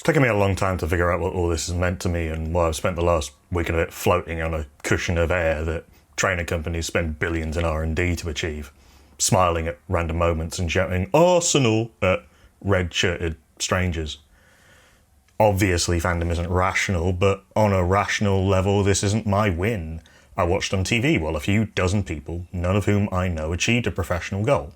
It's taken me a long time to figure out what all this has meant to me and why I've spent the last week and a bit floating on a cushion of air that trainer companies spend billions in R&D to achieve, smiling at random moments and shouting "Arsenal" at red-shirted strangers. Obviously, fandom isn't rational, but on a rational level, this isn't my win. I watched on TV while a few dozen people, none of whom I know, achieved a professional goal.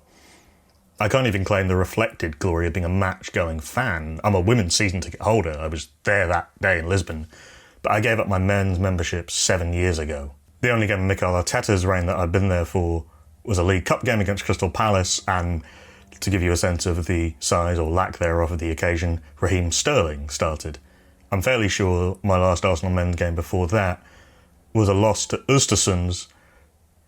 I can't even claim the reflected glory of being a match-going fan. I'm a women's season ticket holder. I was there that day in Lisbon, but I gave up my men's membership 7 years ago. The only game of Mikel Arteta's reign that I'd been there for was a League Cup game against Crystal Palace, and to give you a sense of the size or lack thereof of the occasion, Raheem Sterling started. I'm fairly sure my last Arsenal men's game before that was a loss to Östersunds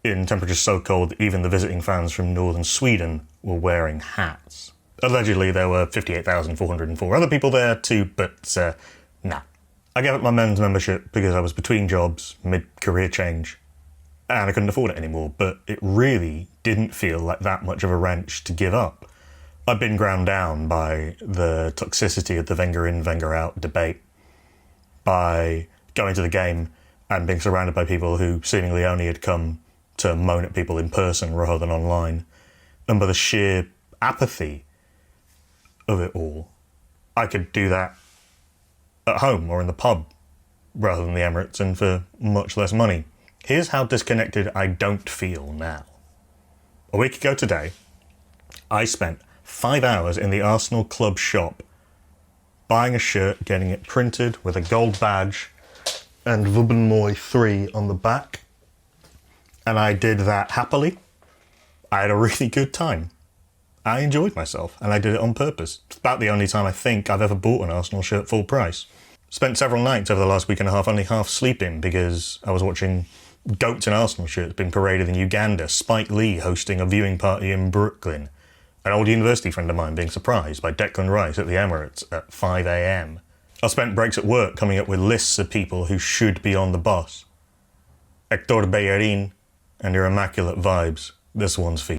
in temperatures so cold that even the visiting fans from northern Sweden were wearing hats. Allegedly there were 58,404 other people there too, but nah. I gave up my men's membership because I was between jobs, mid-career change, and I couldn't afford it anymore, but it really didn't feel like that much of a wrench to give up. I'd been ground down by the toxicity of the Wenger in, Wenger out debate, by going to the game and being surrounded by people who seemingly only had come to moan at people in person rather than online, and by the sheer apathy of it all. I could do that at home or in the pub rather than the Emirates, and for much less money. Here's how disconnected I don't feel now. A week ago today, I spent 5 hours in the Arsenal club shop buying a shirt, getting it printed with a gold badge and Wubbenmoy 3 on the back. And I did that happily. I had a really good time. I enjoyed myself, and I did it on purpose. It's about the only time I think I've ever bought an Arsenal shirt full price. Spent several nights over the last week and a half only half sleeping because I was watching goats in Arsenal shirts being paraded in Uganda, Spike Lee hosting a viewing party in Brooklyn, an old university friend of mine being surprised by Declan Rice at the Emirates at 5 a.m. I spent breaks at work coming up with lists of people who should be on the bus. Hector Bellerin and your immaculate vibes. This one's for you.